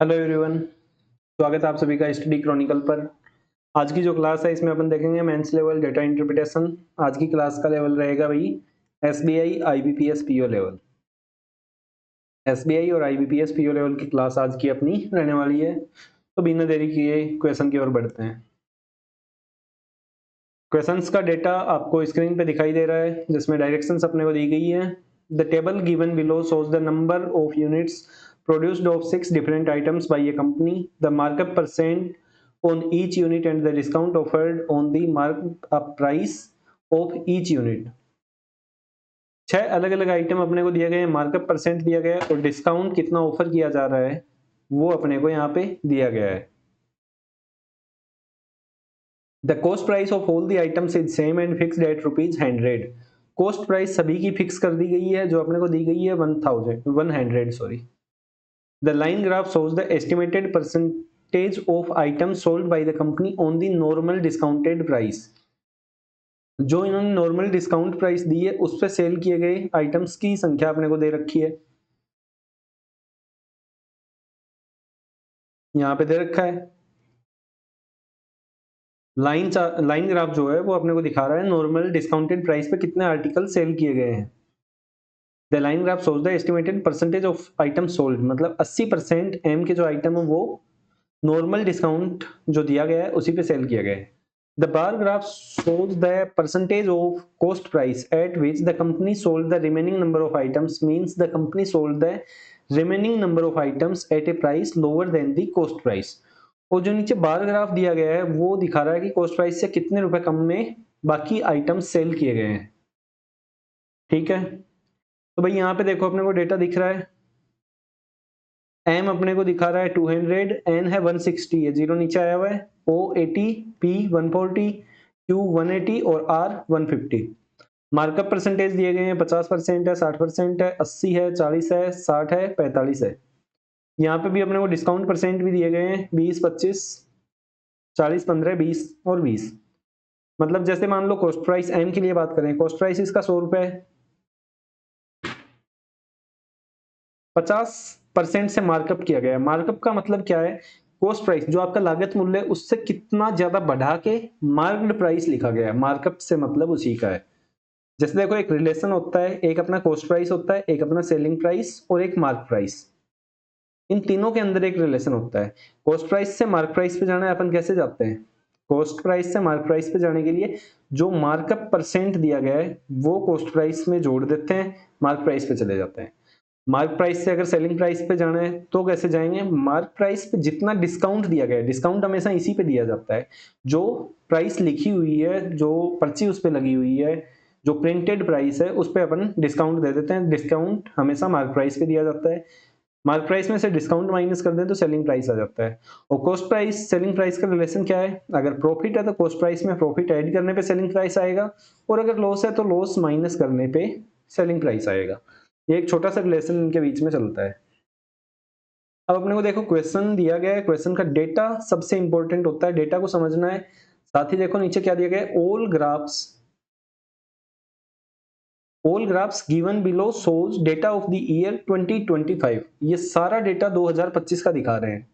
Hello everyone, स्वागत है आप सभी का स्टडी क्रॉनिकल पर। आज की जो क्लास है इसमें अपन देखेंगे मेंस लेवल डेटा इंटरप्रिटेशन। आज की क्लास का लेवल रहेगा भाई SBI IBPS PO level. SBI और आईबीपीएस पीओ लेवल की क्लास आज की अपनी रहने वाली है। तो बिना देरी किए क्वेश्चन की ओर बढ़ते हैं। क्वेश्चंस का डेटा आपको स्क्रीन पे दिखाई दे रहा है जिसमें डायरेक्शंस अपने को दी गई है। The table given below shows the number of units produced of 6 different items by a company, the markup percent on each unit and the discount offered on the markup price of each unit। 6 अलग अलग item अपने को दिया गया है, markup percent दिया गया है और डिस्काउंट कितना ऑफर किया जा रहा है वो अपने को यहाँ पे दिया गया है। The cost price of all the items is same and fixed at ₹100। Cost price सभी की फिक्स कर दी गई है जो अपने को दी गई है 100 sorry. The line graph shows the estimated percentage of items sold by the company on the normal discounted price। जो इन्होंने नॉर्मल डिस्काउंट प्राइस दी है उस पे सेल किए गए आइटम्स की संख्या अपने को दे रखी है, यहाँ पे दे रखा है। लाइन ग्राफ जो है वो अपने को दिखा रहा है नॉर्मल डिस्काउंटेड प्राइस पे कितने आर्टिकल सेल किए गए हैं। The line graph shows the estimated percentage of item sold, मतलब 80% एम के जो आइटम है वो नॉर्मल डिस्काउंट जो दिया गया है उसी पे सेल किया गया है। The bar graph shows the percentage of cost price at which the company sold the remaining number of items, means the company sold the remaining number of items at a price lower than the cost price। और जो नीचे bar graph दिया गया है वो दिखा रहा है कि कॉस्ट प्राइस से कितने रुपए कम में बाकी आइटम्स सेल किए गए हैं। ठीक है, तो भाई यहाँ पे देखो अपने को डेटा दिख रहा है। एम अपने को दिखा रहा है 200, एन है 160 है, जीरो नीचे आया हुआ है, ओ 80, पी 140, क्यू 180 और आर 150। मार्कअप परसेंटेज दिए गए हैं 50% है, 60% है, 80 है, 40 है, 60 है, 45 है। यहाँ पे भी अपने को डिस्काउंट परसेंट भी दिए गए हैं 20, 25, 40, 15, 20 और 20। मतलब जैसे मान लो कॉस्ट प्राइस एम के लिए बात करें, कॉस्ट प्राइस इसका 100 रुपए है, 50% से मार्कअप किया गया है। मार्कअप का मतलब क्या है, कॉस्ट प्राइस जो आपका लागत मूल्य है उससे कितना ज्यादा बढ़ा के मार्क्ड प्राइस लिखा गया है। मार्कअप से मतलब उसी का है। जैसे देखो एक रिलेशन होता है, एक अपना कॉस्ट प्राइस होता है, एक अपना सेलिंग प्राइस और एक मार्क प्राइस। इन तीनों के अंदर एक रिलेशन होता है। कॉस्ट प्राइस से मार्क प्राइस पे जाना है, अपन कैसे जाते हैं, कॉस्ट प्राइस से मार्क प्राइस पे जाने के लिए जो मार्कअप परसेंट दिया गया है वो कॉस्ट प्राइस में जोड़ देते हैं, मार्क प्राइस पे चले जाते हैं। मार्क प्राइस से अगर सेलिंग प्राइस पे जाना है तो कैसे जाएंगे, मार्क प्राइस पे जितना डिस्काउंट दिया गया है, डिस्काउंट हमेशा इसी पे दिया जाता है, जो प्राइस लिखी हुई है, जो पर्ची उस पे लगी हुई है, जो प्रिंटेड प्राइस है उस पे अपन डिस्काउंट दे देते हैं। डिस्काउंट हमेशा मार्क प्राइस पे दिया जाता है। मार्क प्राइस में से डिस्काउंट माइनस कर दें तो सेलिंग प्राइस आ जाता है। और कॉस्ट प्राइस सेलिंग प्राइस का रिलेशन क्या है, अगर प्रॉफिट है तो कॉस्ट प्राइस में प्रॉफिट ऐड करने पे सेलिंग प्राइस आएगा, और अगर लॉस है तो लॉस माइनस करने पे सेलिंग प्राइस आएगा। ये एक छोटा सा रिलेशन इनके बीच में चलता है। अब अपने को देखो क्वेश्चन दिया गया है, क्वेश्चन का डेटा सबसे इंपॉर्टेंट होता है, डेटा को समझना है। साथ ही देखो नीचे क्या दिया गया है, all graphs given below shows data of the year 2025। ये सारा डेटा 2025 का दिखा रहे हैं।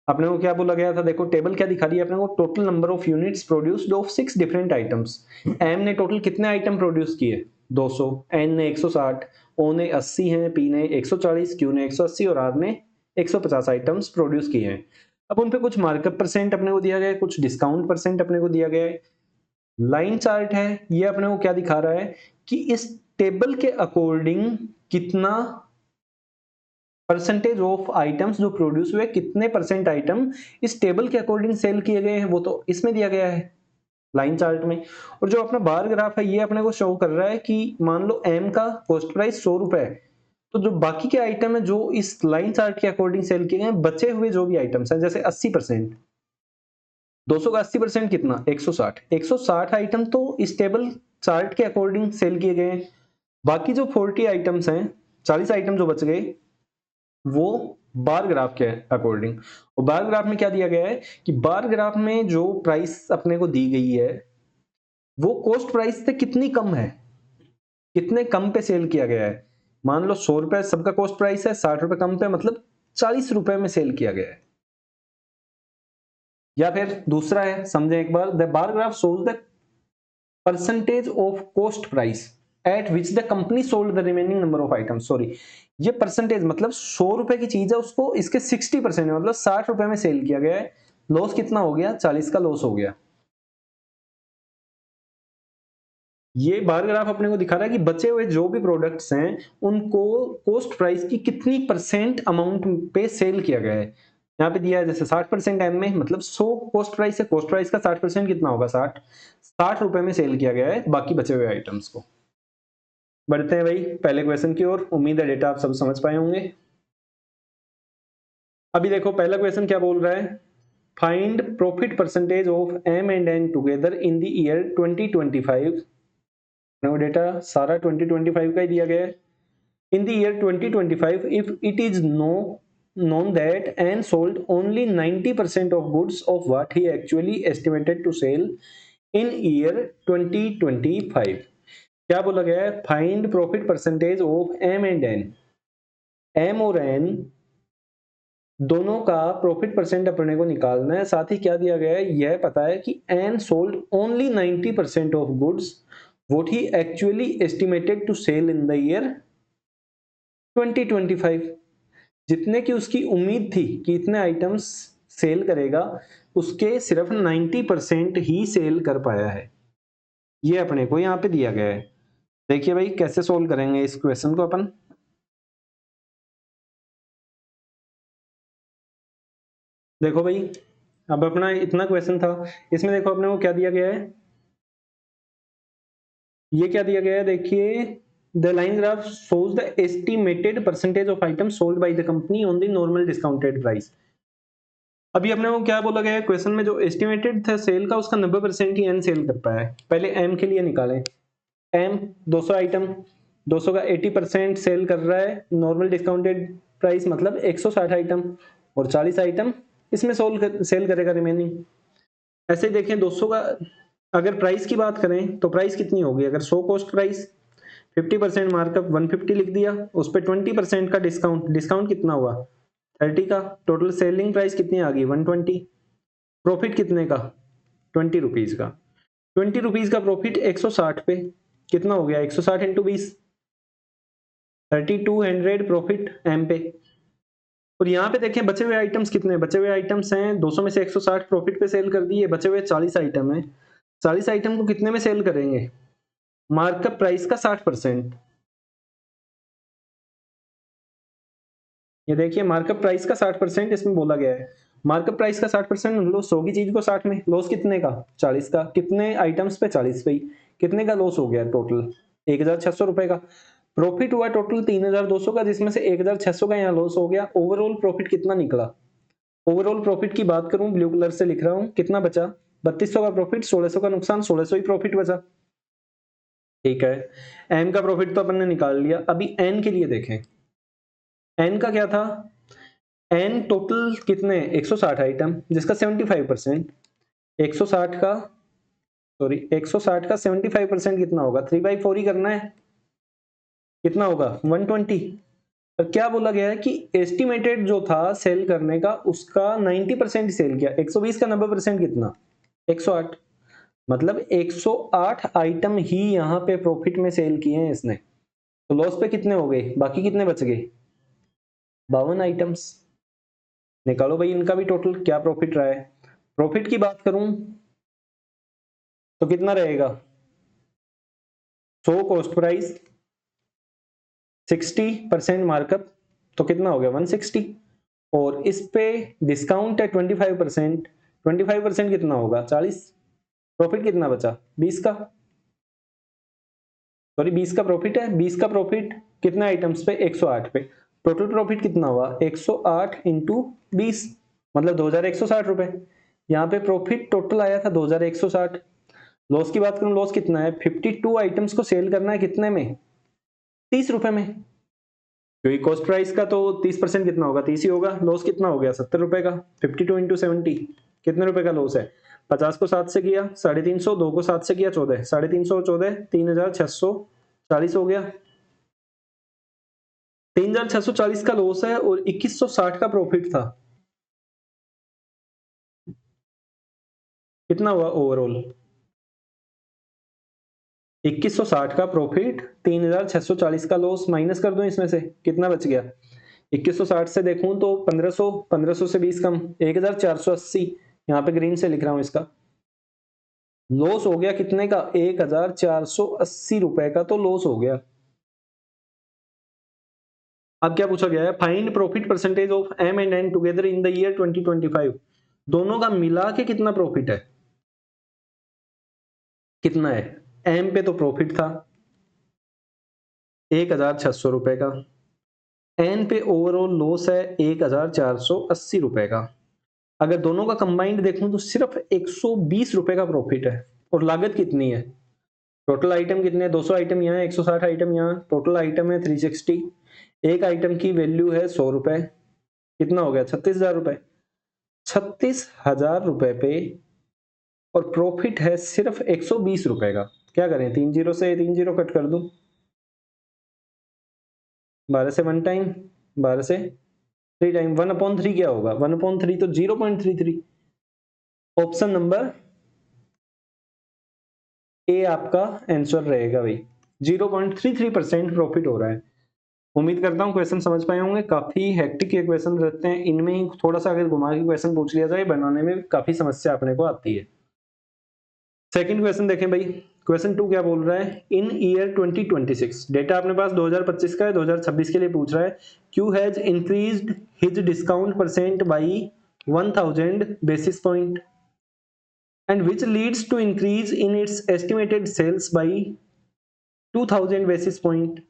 अपने को क्या बोला गया था, देखो टेबल क्या दिखा रही है अपने को, total number of units produced of 6 different items. M ने टोटल कितने आइटम प्रोड्यूस किए, 200, एन ने 160, ओ ने 80 है, पी ने 140, क्यू ने 180 और आर ने 150 आइटम्स प्रोड्यूस किए हैं। अब उन पे कुछ मार्कअप परसेंट अपने को दिया गया है, कुछ डिस्काउंट परसेंट अपने को दिया गया है। लाइन चार्ट है, ये अपने को क्या दिखा रहा है कि इस टेबल के अकॉर्डिंग कितना परसेंटेज ऑफ आइटम्स जो प्रोड्यूस हुए, कितने परसेंट आइटम इस टेबल के अकॉर्डिंग सेल किए गए हैं, वो तो इसमें दिया गया है लाइन चार्ट में। और जो अपना बार ग्राफ है ये अपने को शो कर रहा है कि मान लो एम का कॉस्ट प्राइस 100 रुपए है, तो जो बाकी के आइटम है जो इस लाइन चार्ट के अकॉर्डिंग सेल किए गए हैं, बचे हुए जो भी आइटम्स हैं, जैसे 80%, 200 का 80% कितना, 160, 160 आइटम तो इस टेबल चार्ट के अकॉर्डिंग सेल किए गए हैं। बाकी जो 40 आइटम्स हैं, 40 आइटम जो बच गए वो बार ग्राफ के अकॉर्डिंग। और बार ग्राफ में क्या दिया गया है कि बार ग्राफ में जो प्राइस अपने को दी गई है वो कॉस्ट प्राइस से कितनी कम है, कितने कम पे सेल किया गया है। मान लो 100 रुपए सबका कॉस्ट प्राइस है, 60 रुपए कम पे, मतलब 40 रुपए में सेल किया गया है। या फिर दूसरा है, समझें एक बार, the bar graph shows the percentage of cost price at which the company sold the remaining number of items. Sorry, ये परसेंटेज मतलब 100 रुपए की चीज है, उसको इसके 60% मतलब 60 रुपए में सेल किया गया है, लॉस कितना हो गया, 40 का लॉस हो गया। ये बार ग्राफ अपने को दिखा रहा है कि बचे हुए जो भी प्रोडक्ट्स हैं उनको कॉस्ट प्राइस की कितनी परसेंट अमाउंट पे सेल किया गया है। यहाँ पे दिया है जैसे 60% एम में, मतलब 100 कॉस्ट प्राइस है, कॉस्ट प्राइस का 60% कितना होगा, 60 रुपए में सेल किया गया है बाकी बचे हुए आइटम्स को। बढ़ते हैं भाई पहले क्वेश्चन की ओर, उम्मीद है डेटा आप सब समझ पाए होंगे। अभी देखो पहला क्वेश्चन क्या बोल रहा है, find profit percentage of M and N together in the year 2025। Data सारा 2025 का ही दिया गया है। In the year 2025, if it is known that N sold only 90% of goods of what he actually estimated to sell in year 2025, क्या बोला गया है, find profit percentage of M and N. M और एन दोनों का profit percent अपने को निकालना है। साथ ही क्या दिया गया है, यह पता है कि N sold only 90% of goods what he actually estimated to sell in the year 2025। जितने की उसकी उम्मीद थी कि इतने आइटम्स सेल करेगा, उसके सिर्फ 90% ही सेल कर पाया है। ये अपने को यहाँ पे दिया गया है। देखिए भाई कैसे सोल्व करेंगे इस क्वेश्चन को अपन। देखो भाई, अब अपना इतना क्वेश्चन था, इसमें देखो अपने को क्या दिया गया है, ये क्या दिया गया है, देखिए the line graph shows the estimated percentage of items sold by the company on the normal discounted price. अभी अपने को क्या बोला गया है क्वेश्चन में, जो एस्टिमेटेड था सेल का उसका 90% ही एन सेल कर पाया है। पहले एम के लिए निकालें, एम 200 आइटम, 200 का 80% सेल कर रहा है नॉर्मल डिस्काउंटेड प्राइस मतलब 160 आइटम, और 40 आइटम इसमें सेल करेगा रिमेनिंग। ऐसे ही देखें 200 का अगर प्राइस की बात करें तो प्राइस कितनी होगी, अगर 100 कॉस्ट प्राइस 50% मार्कअप 150 लिख दिया, उस पर 20% का डिस्काउंट, डिस्काउंट कितना हुआ 30 का, टोटल सेलिंग प्राइस कितनी आ गई 120, प्रॉफिट कितने का 20 रुपीज का, 20 रुपीज का प्रॉफिट 160 पे कितना हो गया, 160 इंटू 20, 3200 प्रॉफिट एम पे। और यहाँ पे देखें बचे हुए आइटम्स कितने, बचे हुए आइटम्स हैं 200 में से 160 प्रॉफिट पे सेल कर दिए, बचे हुए 40 आइटम है, 40 आइटम को कितने में सेल करेंगे, मार्कअप प्राइस का 60%। ये देखिए मार्कअप प्राइस का 60% इसमें बोला गया है। मार्कअप प्राइस का 60% मतलब 100 की चीज को 60 में, लॉस कितने का 40 का, कितने आइटम्स पे 40 पे ही, कितने का लॉस हो गया टोटल 1600 रुपए का। प्रॉफिट हुआ टोटल 3200 का, जिसमें से 1600 का यहाँ लॉस हो गया। ओवरऑल प्रॉफिट कितना निकला, ओवरऑल प्रॉफिट की बात करूं ब्लू कलर से लिख रहा हूं, कितना बचा 3200 का प्रॉफिट, 1600 का नुकसान, 1600 ही प्रॉफिट बचा। ठीक है, एम का प्रॉफिट तो अपन ने निकाल लिया। अभी एन के लिए देखें, एन का क्या था, एन टोटल कितने 160 आइटम जिसका 75%, 160 का सॉरी 160 का 75% कितना होगा, 3/4 ही करना है, कितना होगा 120। और क्या बोला गया है कि एस्टिमेटेड जो था सेल करने का उसका 90% सेल किया, 120 का 90% कितना 108, मतलब 108 आइटम ही यहाँ पे प्रॉफिट में सेल किए हैं इसने। तो लॉस पे कितने हो गए, बाकी कितने बच गए 52 आइटम्स। निकालो भाई इनका भी टोटल क्या प्रॉफिट रहा है। प्रॉफिट की बात करूं तो कितना रहेगा, 100 कॉस्ट प्राइस 60% मार्कअप तो कितना हो गया 160, और इस पे डिस्काउंट है 25%, 25% कितना होगा 40, प्रॉफिट कितना बचा 20 का, सॉरी 20 का प्रॉफिट है, 20 का प्रॉफिट कितने आइटम्स पे 108 पे, टोटल प्रॉफिट कितना हुआ 108 इंटू 20 मतलब 2160 रुपए। यहाँ पे प्रॉफिट टोटल आया था 2160। लॉस की बात करूं, लॉस कितना है, 52 आइटम्स को सेल करना है कितने में 30 रुपए में, क्योंकि कॉस्ट प्राइस का तो 30% कितना होगा 30 ही होगा। लॉस कितना हो गया 70 रुपए का, 52 इंटू 70 कितने रुपए का लॉस है, 50 को 7 से किया 350, 2 को 7 से किया 14, 350 और 14 3640 हो गया। 3640 का लॉस है और 2160 का प्रॉफिट था। कितना हुआ ओवरऑल? 2160 का प्रॉफिट, 3640 का लॉस, माइनस कर दो इसमें से कितना बच गया? 2160 से देखूं तो 1500, 1500 से 20 कम 1480, यहाँ पे ग्रीन से लिख रहा हूं इसका। लॉस हो गया कितने का? 1480 रुपए का तो लॉस हो गया। अब क्या पूछा गया है? Find profit percentage of M and N together in the year 2025। दोनों का मिला के कितना प्रॉफिट है? कितना है? एम पे तो प्रॉफिट था 1600 रुपए का, एन पे ओवरऑल लॉस है 1480 रुपए का। अगर दोनों का कंबाइंड देखूं तो सिर्फ 120 रुपए का प्रॉफिट है। और लागत कितनी है? टोटल आइटम कितने हैं? 200 आइटम यहाँ, 160 आइटम यहाँ, टोटल आइटम है 360। एक आइटम की वैल्यू है 100 रुपए, कितना हो गया? 36,000 रुपए। 36,000 रुपए पे और प्रॉफिट है सिर्फ 120 रुपए का। क्या करें? 3 जीरो से 3 जीरो कट कर दूं, 12 से 1 टाइम, 12 से 3 टाइम, 1/3 क्या होगा? 1/3 तो 0.33। ऑप्शन नंबर ए आपका आंसर रहेगा भाई। 0.33% प्रॉफिट हो रहा है। उम्मीद करता हूँ क्वेश्चन समझ पाए होंगे। काफी हेक्टिक के क्वेश्चन रहते हैं, इनमें ही थोड़ा सा अगर घुमा के क्वेश्चन पूछ लिया जाए बनाने में काफी समस्या अपने को आती है। सेकंड क्वेश्चन देखें भाई। क्वेश्चन 2 क्या बोल रहा है? इन ईयर 2026, डेटा अपने पास 2025 का है, 2026 के लिए पूछ रहा है। Q has increased his discount percent by 1000 basis point and which leads to increase in its estimated sales by 2000 basis point.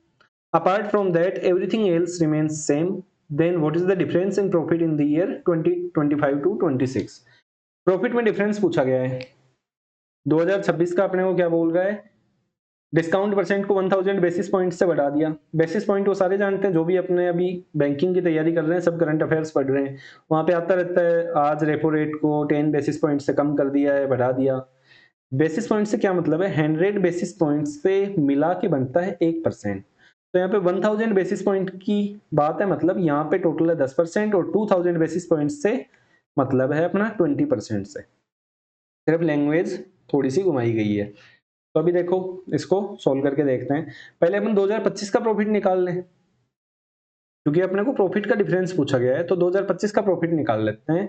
Apart from that, everything else remains same. Then what is the difference in profit in the year 2025 to 26? Profit में difference पूछा गया है। 2026 का अपने को क्या बोल रहा है? डिस्काउंट परसेंट को 1000 बेसिस पॉइंट से बढ़ा दिया। बेसिस पॉइंट वो सारे जानते हैं, जो भी अपने अभी बैंकिंग की तैयारी कर रहे हैं, सब करंट अफेयर्स पढ़ रहे हैं, वहां पे आता रहता है। आज रेपो रेट को 10 बेसिस पॉइंट से कम कर दिया है, बढ़ा दिया। बेसिस पॉइंट से क्या मतलब है? 100 बेसिस पॉइंट से मिला के बनता है 1%। तो यहाँ पे 1000 बेसिस पॉइंट की बात है, मतलब यहाँ पे टोटल है 10% और 2000 बेसिस पॉइंट से मतलब है अपना 20% से। सिर्फ लैंग्वेज थोड़ी सी घुमाई गई है। तो अभी देखो इसको सोल्व करके देखते हैं। पहले अपन 2025 का प्रॉफिट निकाल लें, क्योंकि अपने को प्रॉफिट का डिफरेंस पूछा गया है। तो 2025 का प्रॉफिट निकाल लेते हैं।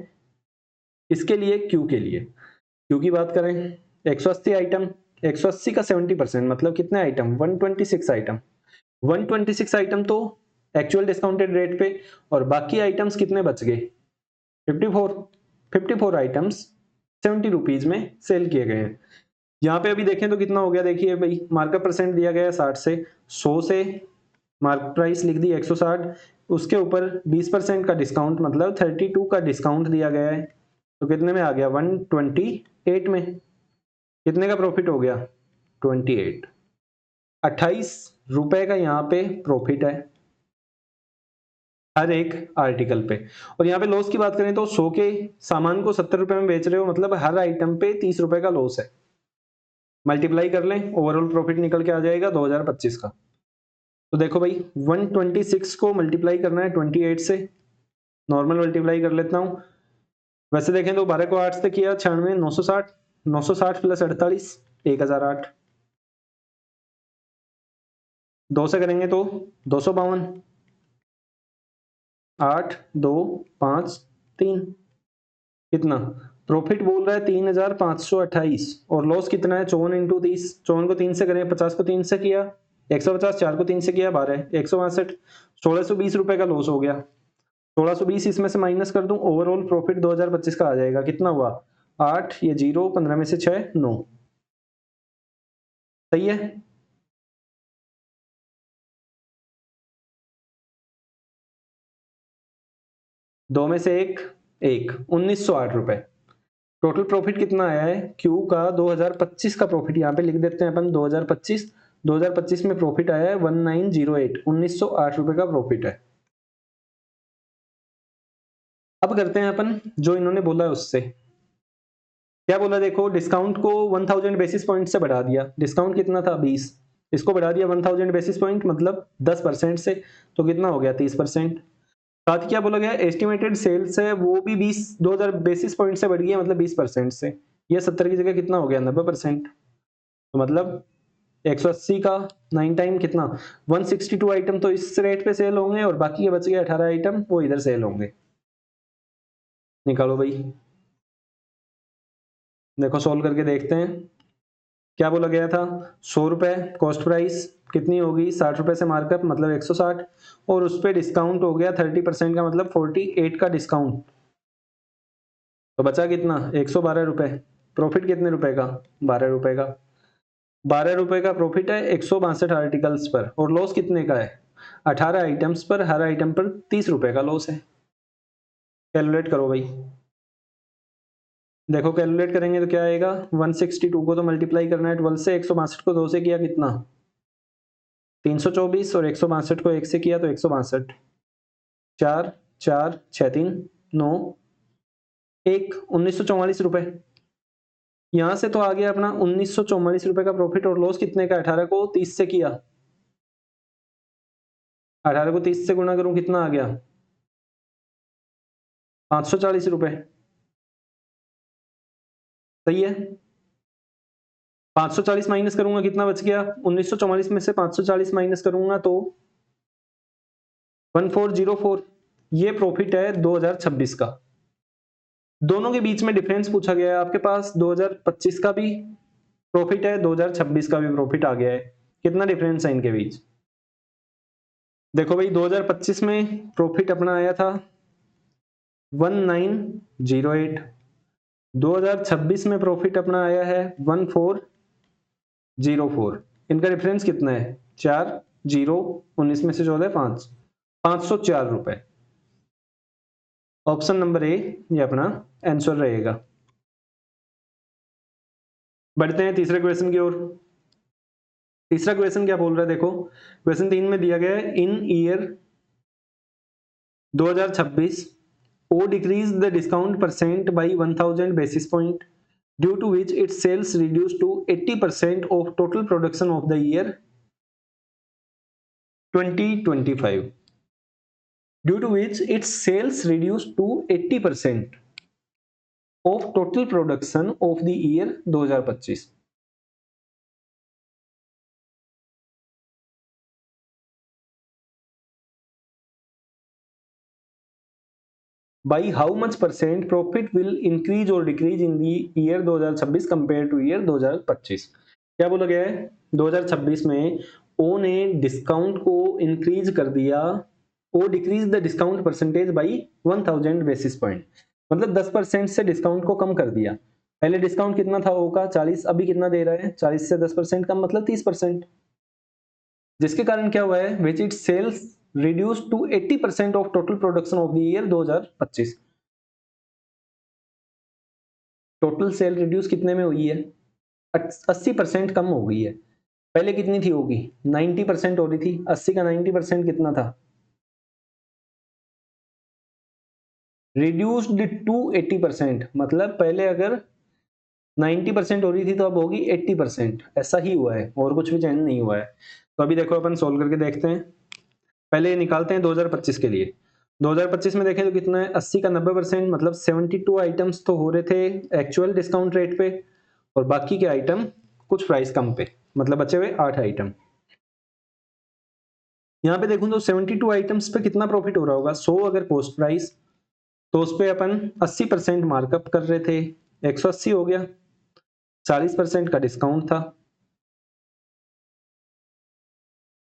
इसके लिए क्यू के लिए, क्यू की बात करें, 180 आइटम, 180 का 70% मतलब कितने आइटम? 126 आइटम। 126 आइटम तो एक्चुअल डिस्काउंटेड रेट पे, और बाकी आइटम्स कितने बच गए? 54। 54 आइटम्स 70 रुपीज में सेल किए गए हैं। यहाँ पे अभी देखें तो कितना हो गया? देखिए भाई, मार्कअप परसेंट दिया गया है 60 से, 100 से मार्क प्राइस लिख दी 160, उसके ऊपर 20% का डिस्काउंट मतलब 32 का डिस्काउंट दिया गया है। तो कितने में आ गया? 128 में। कितने का प्रॉफिट हो गया? 28। 28 रुपए का यहाँ पे प्रॉफिट है हर एक आर्टिकल पे। और यहाँ पे लॉस की बात करें तो 100 के सामान को 70 रुपए में बेच रहे हो, मतलब हर आइटम पे 30 रुपए का लॉस है। मल्टीप्लाई कर लें, ओवरऑल प्रॉफिट निकल के आ जाएगा 2025 का। तो देखो भाई, 126 को मल्टीप्लाई करना है 28 से, नॉर्मल मल्टीप्लाई कर लेता हूं। वैसे देखें तो 12 को 8 से किया 96, 960, 960 प्लस 48 1008। 2 से करेंगे तो 252, 8 2 5 3। कितना प्रॉफिट बोल रहा है? 3528। और लॉस कितना है? 54 इंटू 30। 54 को 3 से करें, 50 को 3 से किया 150, 4 को 3 से किया 12, 162, 1620 रुपए का लॉस हो गया। 1620 इसमें से माइनस कर दूं, ओवरऑल प्रॉफिट 2025 का आ जाएगा। कितना हुआ? 8, ये 0, 15 में से 6 9। सही है। दो में से एक, 1908 रुपए। टोटल प्रॉफिट कितना आया है क्यू का? 2025 का प्रॉफिट यहाँ पे लिख देते हैं अपन 2025। 2025 में प्रॉफिट आया है 1908, 1908 रुपए का प्रॉफिट है। अब करते हैं अपन जो इन्होंने बोला है उससे। क्या बोला देखो, डिस्काउंट को 1000 बेसिस पॉइंट से बढ़ा दिया। डिस्काउंट कितना था? 20। इसको बढ़ा दिया 1000 बेसिस पॉइंट मतलब 10% से, तो कितना हो गया 30%। साथ ही क्या बोला गया, एस्टिमेटेड सेल्स है वो भी 2000 बेसिस पॉइंट से बढ़ गया मतलब 20% से, ये 70 की जगह कितना हो गया 90%। तो मतलब 180 का 9 टाइम कितना 162 आइटम तो इस रेट पे सेल होंगे और बाकी के बच गए 18 आइटम वो इधर सेल होंगे। निकालो भाई, देखो सोल्व करके देखते हैं। क्या बोला गया था, 100 रुपए कॉस्ट प्राइस कितनी होगी 60 रुपए से मार्कअप मतलब 160, और उस पर डिस्काउंट हो गया 30% का मतलब 48 का डिस्काउंट, तो बचा कितना 112 रुपए। प्रॉफिट कितने रुपए का 12 रुपए का, 12 रुपए का प्रॉफिट है 162 आर्टिकल्स पर, और लॉस कितने का है 18 आइटम्स पर, हर आइटम पर 30 रुपए का लॉस है। कैलकुलेट करो भाई, देखो कैलकुलेट करेंगे तो क्या आएगा, 162 को तो मल्टीप्लाई करना है 12 से, 162 को 2 से किया कितना 324, और 162 को 1 से किया तो 162, 4 4 6 3 9 1 1944 रुपए। यहां से तो आ गया अपना 1944 रुपए का प्रॉफिट, और लॉस कितने का 18 को 30 से किया, 18 को 30 से गुणा करूं कितना आ गया 540 रुपए। सही है, 540 माइनस करूंगा कितना बच गया, 1944 में से 540 माइनस करूंगा तो 1404। ये प्रॉफिट है 2026 का। दोनों के बीच में डिफरेंस पूछा गया है आपके पास, 2025 का भी प्रॉफिट है 2026 का भी प्रॉफिट आ गया है, कितना डिफरेंस है इनके बीच। देखो भाई 2025 में प्रॉफिट अपना आया था 1908, 2026 में प्रॉफिट अपना आया है 1404, इनका डिफरेंस कितना है 4 जीरो, 19 में से 14 5, 504 रुपए। ऑप्शन नंबर ए ये अपना आंसर रहेगा। बढ़ते हैं तीसरे क्वेश्चन की ओर। तीसरा क्वेश्चन क्या बोल रहा है देखो, क्वेश्चन 3 में दिया गया है इन year 2026 O decreased the discount percent by 1000 basis point due to which its sales reduced to 80% of total production of the year 2025, due to which its sales reduced to 80% of total production of the year 2025। by how much percent profit will increase or decrease in the year 2026 compared to year 2025। क्या बोला गया है 2026 में ओ ने discount को increase कर दिया, or decrease the discount percentage by 1000 basis point, मतलब 10% से डिस्काउंट को कम कर दिया। पहले डिस्काउंट कितना था ओ का 40, अभी कितना दे रहा है 40 से 10% कम मतलब 30%, जिसके कारण क्या हुआ है which it sales reduce to 80% of total production of the year 2025। Total sale reduce कितने में हुई है 80% कम हो गई है। पहले कितनी थी होगी 90% हो रही थी, 80 का 90% कितना था रिड्यूस्ड टू 80%, मतलब पहले अगर 90% हो रही थी तो अब होगी 80%, ऐसा ही हुआ है और कुछ भी चेंज नहीं हुआ है। तो अभी देखो अपन सोल्व करके देखते हैं। पहले ये निकालते हैं 2025 के लिए। 2025 में देखें तो कितना है 80 का 90% मतलब 72 आइटम्स तो हो रहे थे एक्चुअल डिस्काउंट रेट पे, और बाकी के आइटम कुछ प्राइस कम पे, मतलब बचे हुए 8 आइटम। यहाँ पे देखूं तो 72 आइटम्स पे कितना प्रॉफिट हो रहा होगा 100 अगर कॉस्ट प्राइस, तो उस पे अपन 80% मार्कअप कर रहे थे 180 हो गया, 40% का डिस्काउंट था,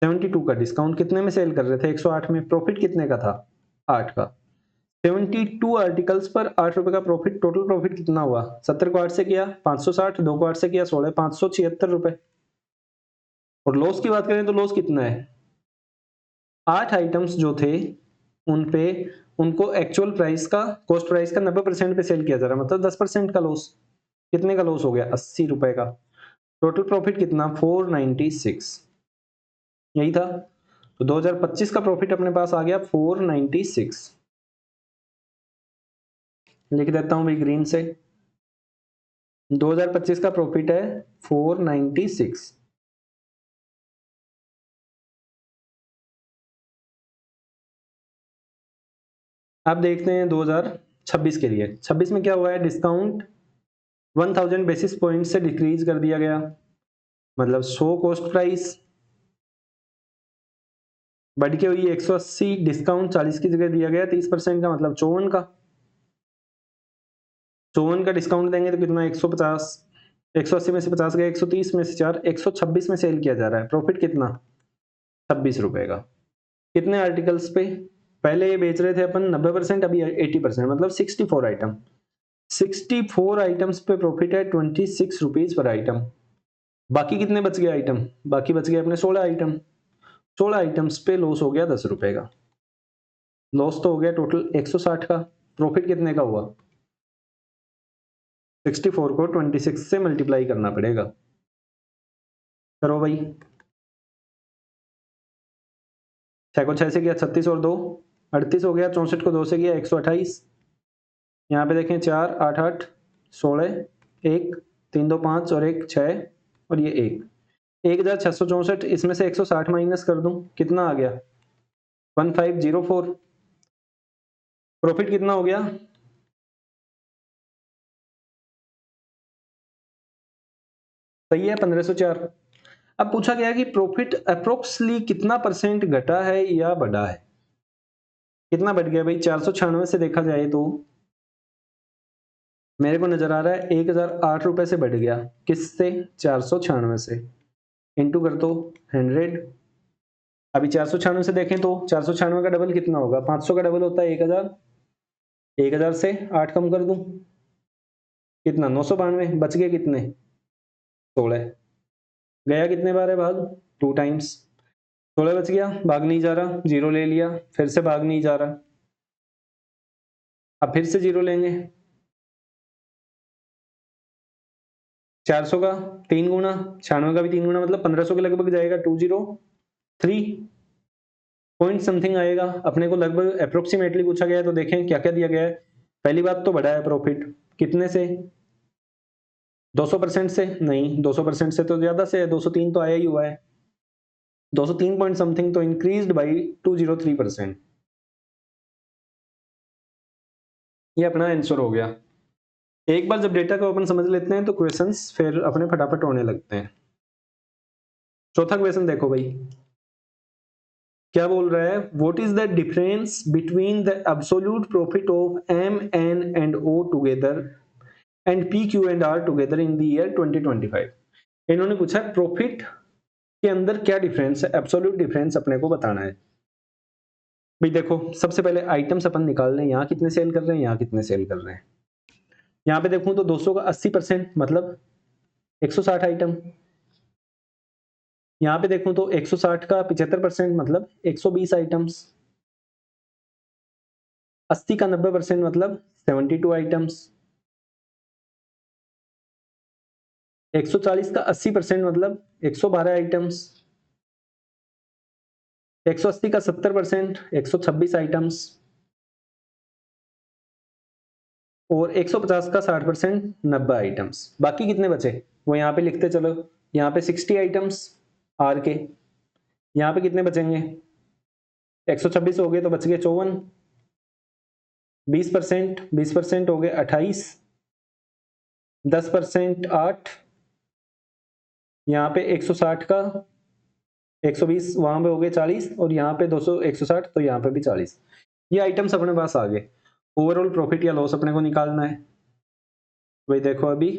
72 का डिस्काउंट कितने में सेल कर रहे थे 108 में, प्रॉफिट कितने का था 8 का, 72 आर्टिकल्स पर 8 रुपए का प्रॉफिट, टोटल प्रॉफिट कितना हुआ 70 को 8 से किया 560, 2 को 8 से किया 16 576 रुपए। और लॉस की बात करें तो लॉस कितना है 8 आइटम्स जो थे उन पे उनको एक्चुअल प्राइस का कॉस्ट प्राइस का 90% पे सेल किया जा रहा है, मतलब 10% का लॉस। कितने का लॉस हो गया 80 रुपए का। टोटल प्रॉफिट कितना 496, यही था। तो 2025 का प्रॉफिट अपने पास आ गया 496, लिख देता हूं भाई ग्रीन से, 2025 का प्रॉफिट है 496। अब देखते हैं 2026 के लिए। 26 में क्या हुआ है, डिस्काउंट 1000 बेसिस पॉइंट से डिक्रीज कर दिया गया, मतलब 100 कॉस्ट प्राइस बढ़ के हुई 180, डिस्काउंट 40 की जगह दिया गया 30% का, मतलब 54 का। 54 का डिस्काउंट देंगे तो कितना, 150, 180 में से 50 गया, 130 में से 4, 126 में सेल किया जा रहा है। प्रॉफिट कितना, 26 रुपए का। कितने आर्टिकल्स पे, पहले ये बेच रहे थे अपन 90%, अभी 80%, मतलब 64 आइटम। 64 आइटम्स पे प्रॉफिट है 26 रुपीज पर आइटम। बाकी कितने बच गए आइटम, बाकी बच गए अपने 16 आइटम। 16 आइटम्स पे लॉस हो गया 10 रुपए का। लॉस तो हो गया टोटल 160 का, प्रॉफिट कितने का हुआ, 64 को 26 से मल्टीप्लाई करना पड़ेगा। करो भाई, 6 को 6 से किया 36 और 2 38 हो गया, 64 को 2 से किया 128। यहाँ पे देखें 4 8 8 16, 1 3 2 5 और 1 6 और ये 1664, इसमें से 160 माइनस कर दूं, कितना आ गया 1504। प्रॉफिट कितना हो गया, सही है 1504। अब पूछा गया कि प्रॉफिट अप्रोक्सली कितना परसेंट घटा है या बढ़ा है। कितना बढ़ गया भाई, 496 से देखा जाए तो मेरे को नजर आ रहा है 1008 रुपए से बढ़ गया, किससे, 496 से। इंटू कर दो 100। अभी 496 से देखें तो 496 का डबल कितना होगा, 500 का डबल होता है 1000। 1000 से 8 कम कर दूं, कितना 992, बच गए कितने 16। गया कितने बार है भाग, 2 टाइम्स। 16 बच गया, भाग नहीं जा रहा, जीरो ले लिया, फिर से भाग नहीं जा रहा, अब फिर से जीरो लेंगे। 400 का 3 गुना, 96 का भी 3 गुना, मतलब 1500 के लगभग जाएगा, 203 पॉइंट समथिंग आएगा अपने को लगभग। अप्रोक्सीमेटली पूछा गया है तो देखें क्या क्या दिया गया है। पहली बात तो बढ़ा है प्रॉफिट, कितने से, 200% से नहीं, 200% से तो ज्यादा से है, 203 तो आया ही हुआ है, 203 पॉइंट समथिंग, तो इंक्रीज्ड बाई 203%। ये अपना आंसर हो गया। एक बार जब डेटा को अपन समझ लेते हैं तो क्वेश्चंस फिर अपने फटाफट होने लगते हैं। चौथा क्वेश्चन देखो भाई, क्या बोल रहा है, what is the difference between the absolute profit of M N and O together and P Q and R together in the year 2025। इन्होंने पूछा प्रॉफिट के अंदर क्या डिफरेंस है, एब्सोल्यूट डिफरेंस अपने को बताना है। भाई देखो, सबसे पहले आइटम्स अपन निकाल लें, यहाँ कितने सेल कर रहे हैं, यहाँ कितने सेल कर रहे हैं। यहाँ पे देखूं तो 200 का 80%, मतलब 160 आइटम। यहाँ पे देखूं तो 160 का 75%, मतलब 120 आइटम्स। 80 का 90%, मतलब 72 आइटम्स। 140 का 80%, मतलब 112 आइटम्स। 180 का 70%, 126 आइटम्स। और 150 का 60%, 90 आइटम्स। बाकी कितने बचे वो यहाँ पे लिखते चलो। यहाँ पे 60 आइटम्स आर के, यहाँ पे कितने बचेंगे, 126 हो गए तो बच गए 54। 20%, 20% हो गए 28, 10% 8, यहाँ पे 160 का 120 वहां पे हो गए 40, और यहाँ पे 200 160 तो यहाँ पे भी 40। ये आइटम्स अपने पास आ गए। ओवरऑल प्रॉफिट या लॉस अपने को निकालना है। वही देखो अभी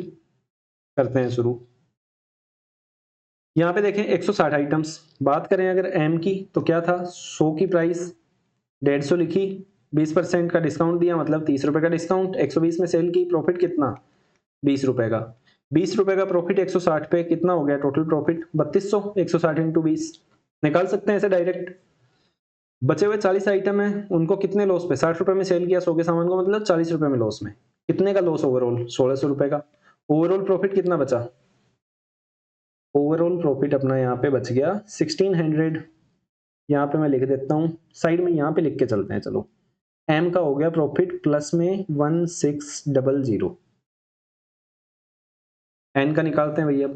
करते हैं शुरू। यहाँ पे देखें 160 आइटम्स, बात करें अगर एम की तो क्या था, 100 की प्राइस 150 लिखी, 20% का डिस्काउंट दिया, मतलब 30 रुपए का डिस्काउंट, 120 में सेल की, प्रॉफिट कितना 20 रुपए का। 20 रुपए का प्रॉफिट 160 पे कितना हो गया टोटल प्रॉफिट, 3200, 160 इंटू 20 निकाल सकते हैं ऐसे डायरेक्ट। बचे हुए 40 आइटम है, उनको कितने लॉस पे, 60 रुपए में सेल किया 100 के सामान को, मतलब 40 रुपए में लॉस में। कितने का लॉस ओवरऑल, 1600 रुपए का। ओवरऑल प्रॉफिट कितना बचा, ओवरऑल प्रॉफिट अपना यहाँ पे बच गया 1600। यहाँ पे मैं लिख देता हूँ साइड में, यहाँ पे लिख के चलते हैं चलो। एम का हो गया प्रॉफिट प्लस में 1600। एन का निकालते हैं भैया।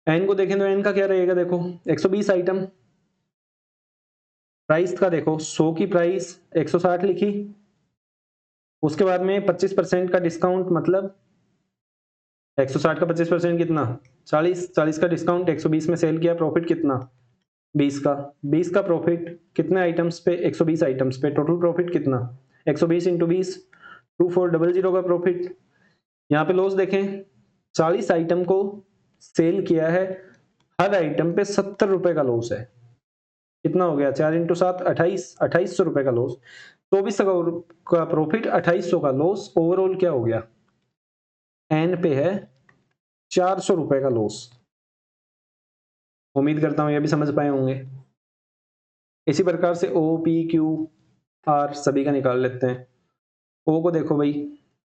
एन को देखें तो एन का क्या रहेगा, देखो 120 आइटम, प्राइस का देखो 100 की प्राइस 160 लिखी, उसके बाद में 25% का डिस्काउंट मतलब 160 का 25% कितना 40, 40 का डिस्काउंट 120 में सेल किया, प्रॉफिट कितना 20 का, 20 का प्रॉफिट कितने आइटम्स पे 120 आइटम्स पे, टोटल प्रॉफिट कितना 120 इंटू 20 2400 का प्रॉफिट। यहाँ पे लॉस देखें 40 आइटम को सेल किया है, हर आइटम पे 70 रुपए का लॉस है, कितना हो गया 4 इंटू 7 28, 2800 रुपए का लॉस, 24 का प्रॉफिट 2800 का लॉस, ओवरऑल क्या हो गया एन पे है 400 रुपए का लॉस। उम्मीद करता हूं ये भी समझ पाए होंगे। इसी प्रकार से ओ पी क्यू आर सभी का निकाल लेते हैं। ओ को देखो भाई,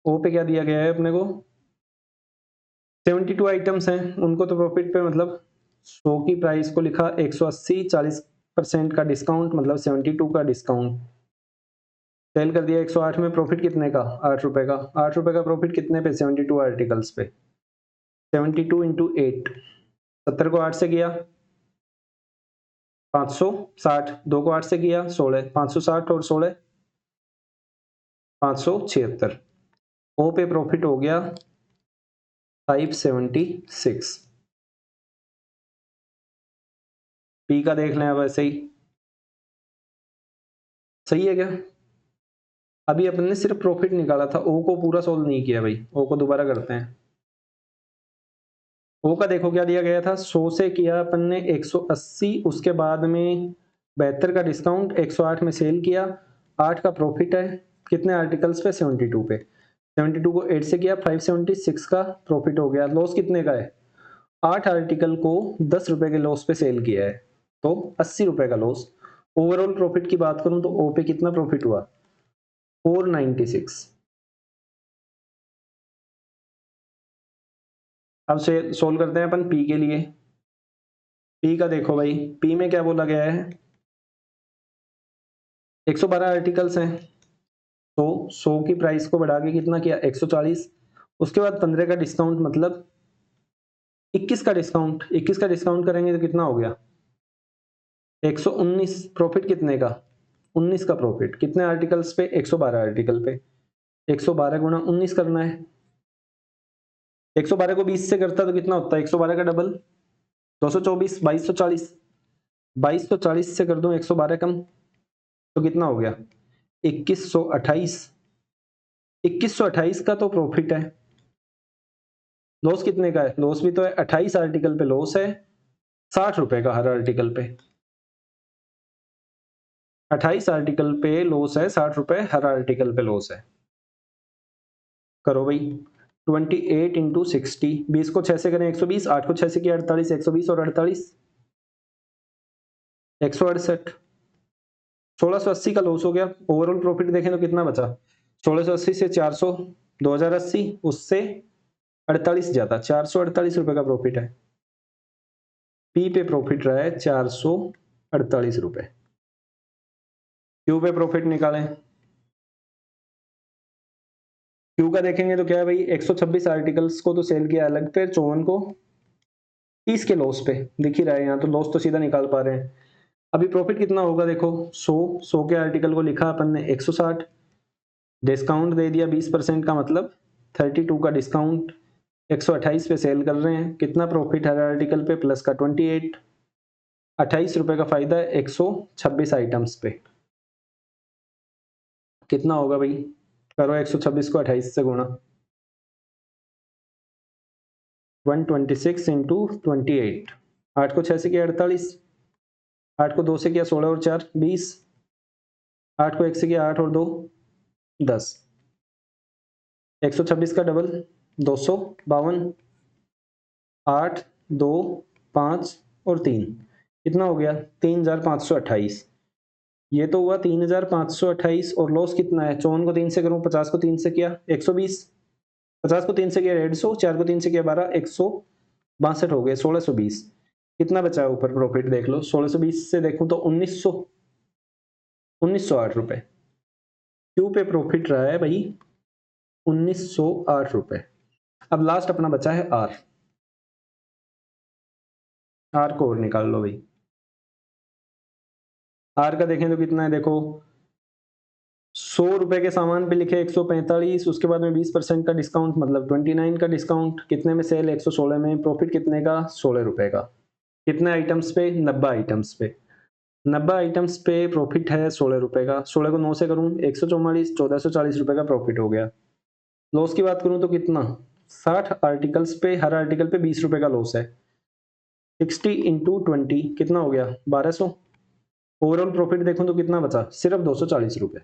ओ पे क्या दिया गया है अपने को 72 आइटम्स हैं, उनको तो प्रॉफिट पे मतलब 100 की प्राइस को लिखा 180, 40% का डिस्काउंट मतलब 72 का डिस्काउंट, सेल कर दिया 108 में, प्रॉफिट कितने का 8 रुपए का, 8 रुपए का प्रॉफिट कितने पे 72 आर्टिकल्स पे, 72 इंटू 8, 70 को 8 से किया 560, 2 को 8 से किया 16, 560 और 16 576, ओ पे प्रॉफिट हो गया 576। पी का देख लें अब ऐसे ही, सही है क्या। अभी अपन ने सिर्फ प्रॉफिट निकाला था, ओ को पूरा सोल्व नहीं किया भाई, ओ को दोबारा करते हैं। ओ का देखो क्या दिया गया था 100 से किया अपन ने 180, उसके बाद में 72 का डिस्काउंट 108 में सेल किया, 8 का प्रॉफिट है कितने आर्टिकल्स पे 72 पे, 72 को 8 से किया 576 का प्रॉफिट हो गया, लॉस कितने का है 8 आर्टिकल को 10 रुपए के लॉस पे सेल किया है तो 80 रुपए का लॉस। ओवरऑल प्रॉफिट की बात करूं तो ओ पे कितना प्रॉफिट हुआ 496। अब से सोल्व करते हैं अपन पी के लिए। पी का देखो भाई, पी में क्या बोला गया है 112 आर्टिकल्स हैं, तो 100 की प्राइस को बढ़ा के कितना किया 140, उसके बाद 15 का डिस्काउंट मतलब 21 का डिस्काउंट, 21 का डिस्काउंट करेंगे तो कितना हो गया 119, प्रॉफिट कितने का 19 का प्रॉफिट, कितने आर्टिकल्स पे 112 आर्टिकल पे, 112 गुणा 19 करना है, 112 को 20 से करता तो कितना होता है 112 का डबल 224, 2240, 2240 से कर दो 112 कम तो कितना हो गया 2128, 2128 का तो प्रॉफिट है, लॉस कितने का है, लॉस भी तो है 28 आर्टिकल पे लॉस है 60 रुपए का हर आर्टिकल पे, 28 आर्टिकल पे लॉस है 60 रुपए हर आर्टिकल पे लॉस है। करो भाई 28 इंटू 60, 20 को 6 से करें 120, 8 को 6 से किया 48, 120 और 48 168, 1680 का लॉस हो गया। ओवरऑल प्रॉफिट देखें तो कितना बचा 1680 से 400 2080, उससे 48 जाता 448 रुपए का प्रॉफिट है। पी पे प्रॉफिट रहा है 448 रुपए। क्यू पे प्रॉफिट निकालें, क्यू का देखेंगे तो क्या है भाई 126 आर्टिकल्स को तो सेल किया अलग पे, 54 को 30 के लॉस पे दिख ही रहा है यहाँ, तो लॉस तो सीधा निकाल पा रहे हैं। अभी प्रॉफिट कितना होगा देखो 100 के आर्टिकल को लिखा अपन ने 160, डिस्काउंट दे दिया 20% का मतलब 32 का डिस्काउंट 128 पे सेल कर रहे हैं, कितना प्रॉफिट हर आर्टिकल पे प्लस का 28, 28 रुपए का फायदा है 126 आइटम्स पे, कितना होगा भाई करो 126 को 28 से गुणा 126 इंटू 28, 8 को 6 से किया 48, 8 को 2 से किया 16 और 4 20, 8 को 1 से किया 8 और 2 10, 126 का डबल 252, 8 2 5 और 3 कितना हो गया 3528, ये तो हुआ 3528 और लॉस कितना है 54 को 3 से करूं 50 को 3 से किया 120, 50 को 3 से किया 150, 4 को 3 से किया 12, 162 हो गए 1620, कितना बचा है ऊपर प्रॉफिट देख लो 1620 से देखूं तो 1908 रुपए। क्यू पे प्रॉफिट रहा है भाई 1908 रुपए। अब लास्ट अपना बचा है आर, आर को और निकाल लो भाई। आर का देखें तो कितना है, देखो 100 रुपए के सामान पे लिखे 145, उसके बाद में 20% का डिस्काउंट मतलब 29 का डिस्काउंट, कितने में सेल 116 में, प्रॉफिट कितने का 16 रुपए का, कितने आइटम्स पे 90 आइटम्स पे, 90 आइटम्स पे प्रॉफिट है 16 रुपए का, 16 को 9 से करूं 144, 1440 रुपए का प्रॉफिट हो गया। लॉस की बात करूं तो कितना, 60 आर्टिकल्स पे हर आर्टिकल पे 20 रुपए का लॉस है, 60 इंटू 20 कितना हो गया 1200। ओवरऑल प्रॉफिट देखूं तो कितना बचा, सिर्फ 240 रुपए।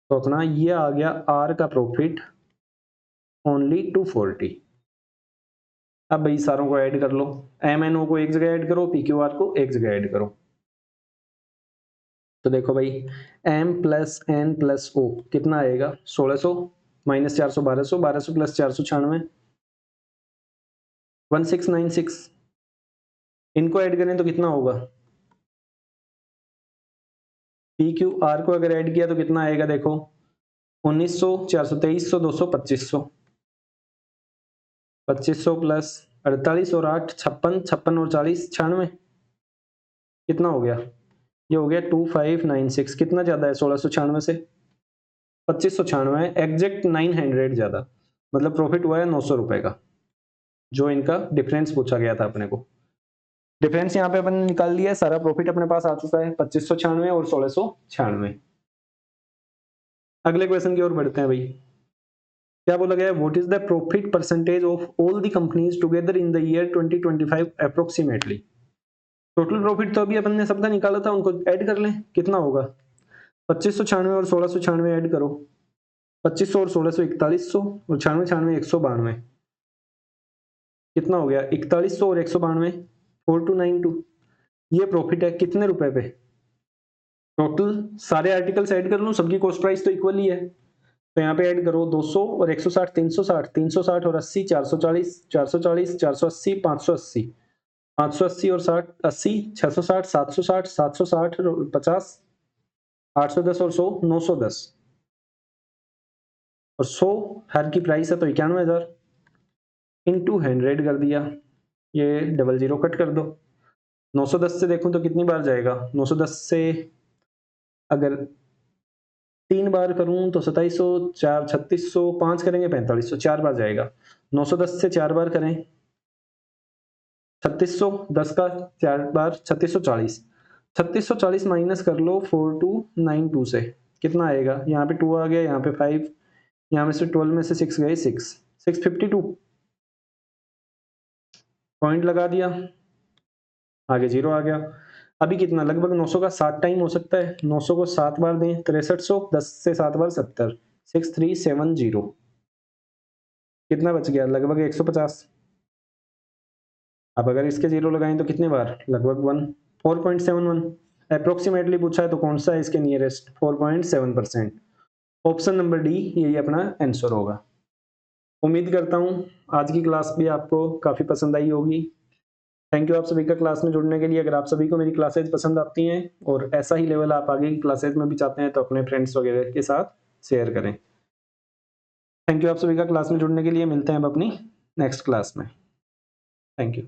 तो अपना ये आ गया आर का प्रॉफिट ओनली 240। अब भाई सारों को ऐड कर लो, एम एन ओ को एक जगह ऐड करो, पी क्यू आर को एक जगह ऐड करो। तो देखो भाई M plus N plus O कितना आएगा 1600 माइनस 400 1200, 1200 प्लस 496 1696। इनको ऐड करें तो कितना होगा, पी क्यू आर को अगर ऐड किया तो कितना आएगा, देखो 1900 400 2300 200 2500, 2500 प्लस 48 और 8 56, 56 और 40 96, कितना हो गया, ये हो गया 2596। कितना ज्यादा है 1696 से, 2596 एग्जैक्ट 900 ज्यादा, मतलब प्रॉफिट हुआ है 900 रुपए का, जो इनका डिफरेंस पूछा गया था अपने को। डिफरेंस यहाँ पे अपन निकाल लिया है, सारा प्रॉफिट अपने पास आ चुका है 2596 और 1696। अगले क्वेश्चन की ओर बढ़ते हैं भाई। क्या बोला गया है, what is the profit percentage of all the companies together in the year 2025 approximately. Total profit तो अभी अपन ने सबका निकाला था, उनको ऐड कर लें, कितना होगा 2596 और 1696 ऐड करो, 2500 और 1600 4100 और 96 96 192, कितना हो गया 4100 और 192 4292। ये प्रॉफिट है कितने रुपए पे, टोटल सारे आर्टिकल्स ऐड कर लो, सबकी कॉस्ट प्राइस तो इक्वल ही है, तो यहाँ पे ऐड करो 200 और 160 360, 360 और 80 440, 440 480 580, 580 और 60 80 660 760 760 और 50 810 और 100 910 और 100 हर की प्राइस है तो 91,000 इंटू 100 कर दिया, ये डबल जीरो कट कर दो। 910 से देखूं तो कितनी बार जाएगा, 910 से अगर 3 बार करूं तो 2700 4 3600, 5 करेंगे 4500, 4 बार जाएगा। 910 से 4 बार करें 3600, 10 का 4 बार 3640, 3640 माइनस कर लो 4292 से, कितना आएगा, यहाँ पे 2 आ गया, यहाँ पे 5, यहाँ में से 12 में से 6 गए 6 652 पॉइंट लगा दिया, आगे जीरो आ गया। अभी कितना लगभग 900 का 7 टाइम हो सकता है, 900 को 7 बार दें 6300, 10 से 7 बार 70, 6370, कितना बच गया लगभग 150। अब अगर इसके जीरो लगाएं तो कितने बार, लगभग 1 4.71 अप्रोक्सीमेटली पूछा है तो कौन सा है इसके नियरेस्ट 4.7%, ऑप्शन नंबर डी यही अपना आंसर होगा। उम्मीद करता हूं आज की क्लास भी आपको काफी पसंद आई होगी। थैंक यू आप सभी का क्लास में जुड़ने के लिए। अगर आप सभी को मेरी क्लासेज पसंद आती हैं और ऐसा ही लेवल आप आगे की क्लासेज में भी चाहते हैं तो अपने फ्रेंड्स वगैरह के साथ शेयर करें। थैंक यू आप सभी का क्लास में जुड़ने के लिए। मिलते हैं अब अपनी नेक्स्ट क्लास में। Thank you.